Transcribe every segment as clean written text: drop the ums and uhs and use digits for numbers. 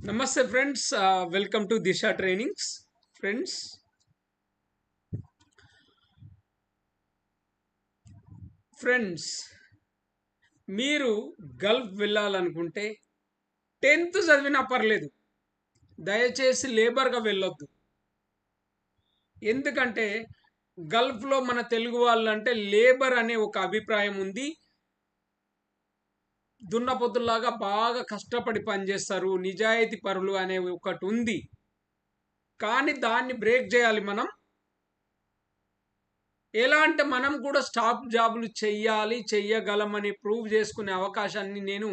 Namaste friends, welcome to Disha Trainings. Friends, friends మీరు Gulf వెళ్ళాలనుకుంటే 10th చదివినా పర్లేదు. దయచేసి లేబర్గా వెళ్ళొద్దు. ఎందుకంటే గల్ఫ్లో మన తెలుగు వాళ్ళు అంటే లేబర్ అనే ఒక అభిప్రాయం ఉంది. దున్నపోతుల్లాగా బాగా కష్టపడి పనిచేస్తారు, నిజాయితీ పరులు అనే ఒకటి ఉంది. కానీ దాన్ని బ్రేక్ చేయాలి మనం. ఎలా అంటే మనం కూడా స్టాప్ జాబులు చెయ్యాలి, చెయ్యగలమని ప్రూవ్ చేసుకునే అవకాశాన్ని నేను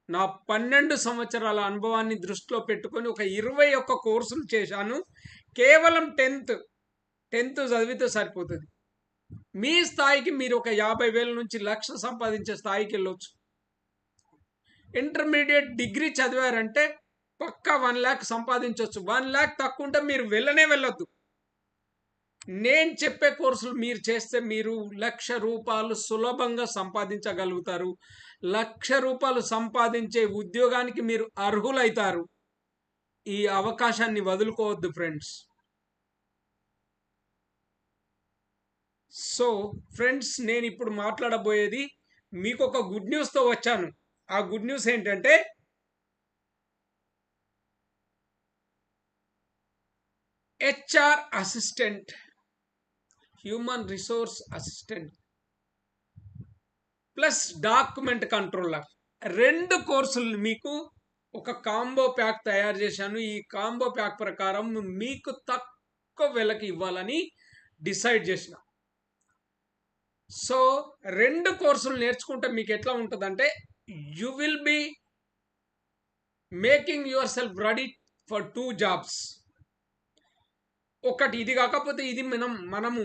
నా 12 సంవత్సరాల అనుభవాన్ని దృష్టిలో పెట్టుకొని ఒక 21 కోర్సులు చేశాను. కేవలం 10th చదివితే సరిపోతుంది. మీ స్థాయికి మీరు ఒక 50,000 నుంచి లక్ష సంపాదించే స్థాయికి వెళ్ళొచ్చు. ఇంటర్మీడియట్ డిగ్రీ చదివారంటే పక్కా 1,00,000 సంపాదించవచ్చు. 1,00,000 తక్కువ ఉంటే మీరు వెళ్ళొద్దు. నేను చెప్పే కోర్సులు మీరు చేస్తే మీరు ₹1,00,000 సులభంగా సంపాదించగలుగుతారు. ₹1,00,000 సంపాదించే ఉద్యోగానికి మీరు అర్హులైతారు. ఈ అవకాశాన్ని వదులుకోవద్దు ఫ్రెండ్స్. సో ఫ్రెండ్స్, నేను ఇప్పుడు మాట్లాడబోయేది మీకు ఒక గుడ్ న్యూస్తో వచ్చాను. ఆ గుడ్ న్యూస్ ఏంటంటే HR assistant, human resource assistant plus document controller 2 కోర్సులు మీకు ఒక కాంబో ప్యాక్ తయారు చేశాను. ఈ కాంబో ప్యాక్ ప్రకారం మీకు తక్కువ వెలకి ఇవ్వాలని డిసైడ్ చేసిన. సో 2 కోర్సులు నేర్చుకుంటే మీకు ఎట్లా ఉంటుందంటే you will be making your self ready for 2 jobs. ఒకటి ఇది కాకపోతే ఇది మనము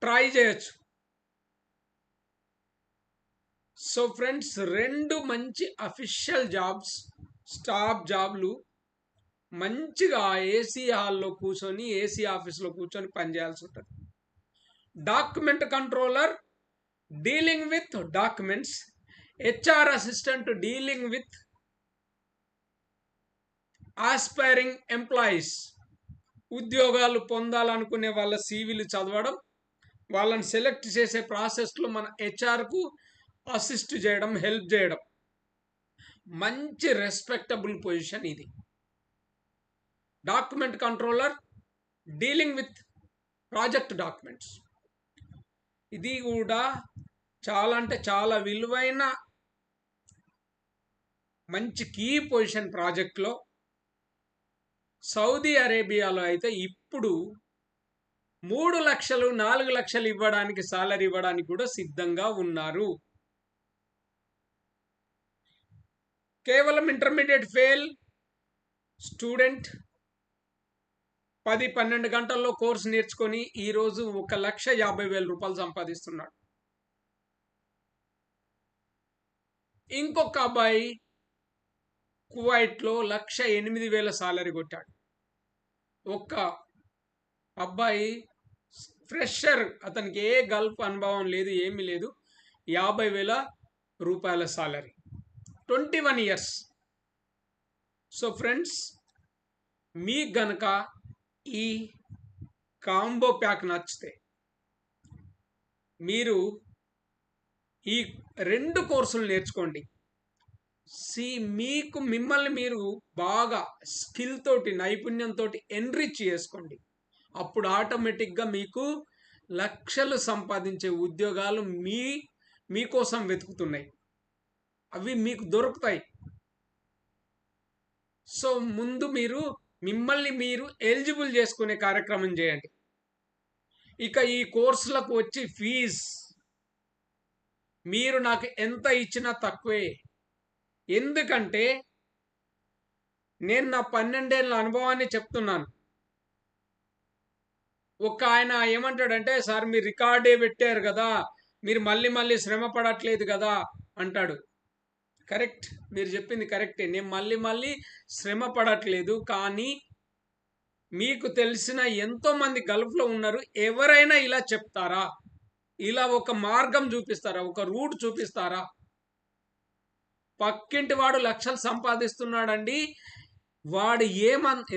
ట్రై చేయొచ్చు. సో ఫ్రెండ్స్, 2 మంచి అఫీషియల్ జాబ్స్, స్టాఫ్ జాబ్లు, మంచిగా ఏసీ హాల్లో కూర్చొని ఏసీ ఆఫీస్లో కూర్చొని పనిచేయాల్సి ఉంటుంది. Document controller dealing with documents, HR assistant dealing with aspiring employees, ఉద్యోగాలు పొందాలనుకునే వాళ్ళ సీవీలు చదవడం, వాళ్ళని సెలెక్ట్ చేసే ప్రాసెస్లో మన హెచ్ఆర్కు అసిస్ట్ చేయడం, హెల్ప్ చేయడం. మంచి రెస్పెక్టబుల్ పొజిషన్ ఇది. Document controller dealing with project documents, ఇది కూడా చాలా అంటే చాలా విలువైన మంచి కీ పొజిషన్ ప్రాజెక్ట్లో. సౌదీ అరేబియాలో అయితే ఇప్పుడు 3 లక్షలు 4 లక్షలు ఇవ్వడానికి, సాలరీ ఇవ్వడానికి కూడా సిద్ధంగా ఉన్నారు. కేవలం ఇంటర్మీడియట్ ఫెయిల్ స్టూడెంట్ 10-12 గంటల్లో కోర్సు నేర్చుకొని ఈరోజు ₹1,50,000 సంపాదిస్తున్నాడు. ఇంకొక అబ్బాయి కువైట్లో 1,08,000 సాలరీ కొట్టాడు. ఒక్క అబ్బాయి ఫ్రెషర్, అతనికి ఏ గల్ఫ్ అనుభవం లేదు, ఏమీ లేదు, ₹50,000 సాలరీ, 21 ఇయర్స్. సో ఫ్రెండ్స్, మీకు గనక ఈ కాంబో ప్యాక్ నచ్చితే మీరు ఈ 2 కోర్సులు నేర్చుకోండి. మిమ్మల్ని మీరు బాగా స్కిల్ తోటి, నైపుణ్యంతో ఎన్రిచ్ చేసుకోండి. అప్పుడు ఆటోమేటిక్గా మీకు లక్షలు సంపాదించే ఉద్యోగాలు మీకోసం వెతుకుతున్నాయి, అవి మీకు దొరుకుతాయి. సో ముందు మిమ్మల్ని మీరు ఎలిజిబుల్ చేసుకునే కార్యక్రమం చేయండి. ఇక ఈ కోర్సులకు వచ్చి ఫీజ్ మీరు నాకు ఎంత ఇచ్చినా తక్కువే. ఎందుకంటే నేను నా 12 ఏళ్ళ అనుభవాన్ని చెప్తున్నాను. ఒక ఆయన ఏమంటాడంటే, సార్ మీరు రికార్డే పెట్టారు కదా, మీరు మళ్ళీ మళ్ళీ శ్రమ పడట్లేదు కదా అంటాడు. కరెక్ట్, మీరు చెప్పింది కరెక్టే. నేను మళ్ళీ మళ్ళీ శ్రమ పడట్లేదు, కానీ మీకు తెలిసిన ఎంతోమంది గల్ఫ్లో ఉన్నారు, ఎవరైనా ఇలా చెప్తారా? ఇలా ఒక మార్గం చూపిస్తారా? ఒక రూట్ చూపిస్తారా? పక్కింటి వాడు లక్షలు సంపాదిస్తున్నాడండి. వాడు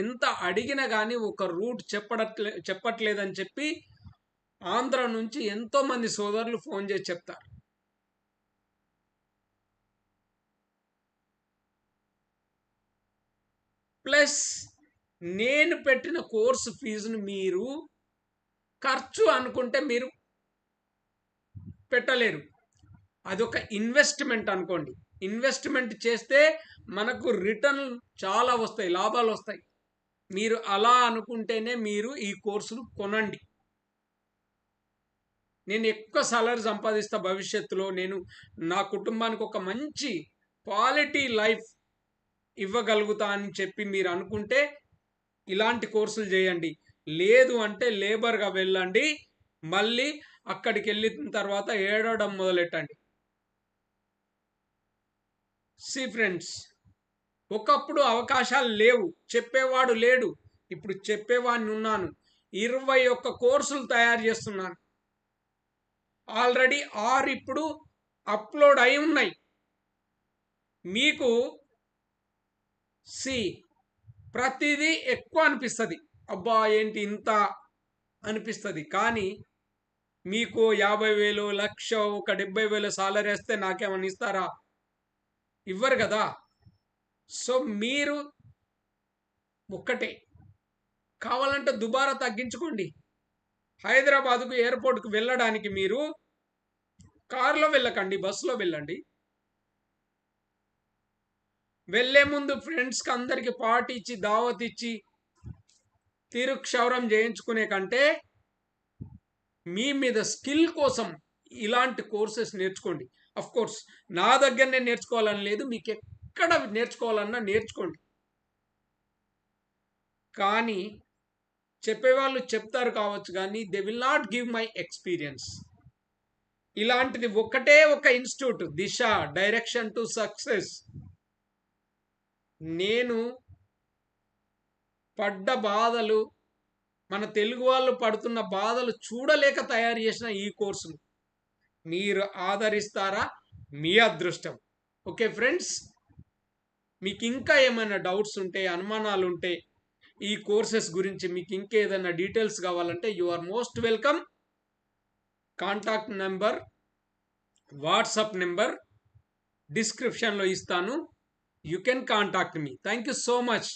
ఎంత అడిగినా కానీ ఒక రూట్ చెప్పట్లేదని చెప్పి ఆంధ్ర నుంచి ఎంతో మంది సోదరులు ఫోన్ చేసి చెప్తారు. ప్లస్ నేను పెట్టిన కోర్సు ఫీజును మీరు ఖర్చు అనుకుంటే మీరు పెట్టలేరు. అదొక ఇన్వెస్ట్మెంట్ అనుకోండి. ఇన్వెస్ట్మెంట్ చేస్తే మనకు రిటర్న్ చాలా వస్తాయి, లాభాలు వస్తాయి. మీరు అలా అనుకుంటేనే మీరు ఈ కోర్సులు కొనండి. నేను ఎక్కువ సాలరీ సంపాదిస్తా భవిష్యత్తులో, నేను నా కుటుంబానికి ఒక మంచి క్వాలిటీ లైఫ్ ఇవ్వగలుగుతా అని చెప్పి మీరు అనుకుంటే ఇలాంటి కోర్సులు చేయండి. లేదు అంటే లేబర్గా వెళ్ళండి. మళ్ళీ అక్కడికి వెళ్ళిన తర్వాత ఏడవడం మొదలెట్టండి. సి ఫ్రెండ్స్, ఒకప్పుడు అవకాశాలు లేవు, చెప్పేవాడు లేడు. ఇప్పుడు చెప్పేవాడిని ఉన్నాను. 21 కోర్సులు తయారు చేస్తున్నాను. ఆల్రెడీ 6 ఇప్పుడు అప్లోడ్ అయి ఉన్నాయి. మీకు ప్రతిదీ ఎక్కువ అనిపిస్తుంది. అబ్బా ఏంటి ఇంత అనిపిస్తుంది. కానీ మీకు 50,000, 1,00,000, ఒక 70,000 సాలరీ వేస్తే నాకేమన్నా ఇస్తారా? ఇవ్వరు కదా. సో మీరు ఒక్కటే కావాలంటే దుబారా తగ్గించుకోండి. హైదరాబాద్కు ఎయిర్పోర్ట్కు వెళ్ళడానికి మీరు కారులో వెళ్ళకండి, బస్సులో వెళ్ళండి. వెళ్ళే ముందు ఫ్రెండ్స్కి అందరికి పార్టీ ఇచ్చి దావత్ ఇచ్చి తిరుక్షౌరం చేయించుకునే కంటే మీ మీద స్కిల్ కోసం ఇలాంటి కోర్సెస్ నేర్చుకోండి. అఫ్ కోర్స్ నా దగ్గరనే నేర్చుకోవాలని లేదు, మీకు ఎక్కడ నేర్చుకోవాలన్నా నేర్చుకోండి. కానీ చెప్పేవాళ్ళు చెప్తారు కావచ్చు, కానీ they will not give my experience. ఇలాంటిది ఒకటే ఒక institute, Disha direction to success. నేను పడ్డ బాధలు, మన తెలుగు వాళ్ళు పడుతున్న బాధలు చూడలేక తయారు చేసిన ఈ కోర్సును మీరు ఆదరిస్తారా? మీ అదృష్టం. ఓకే ఫ్రెండ్స్, మీకు ఇంకా ఏమైనా డౌట్స్ ఉంటే, అనుమానాలు ఉంటే, ఈ కోర్సెస్ గురించి మీకు ఇంకేదైనా డీటెయిల్స్ కావాలంటే you are most welcome. Contact number, WhatsApp number డిస్క్రిప్షన్లో ఇస్తాను. You can contact me. Thank you so much.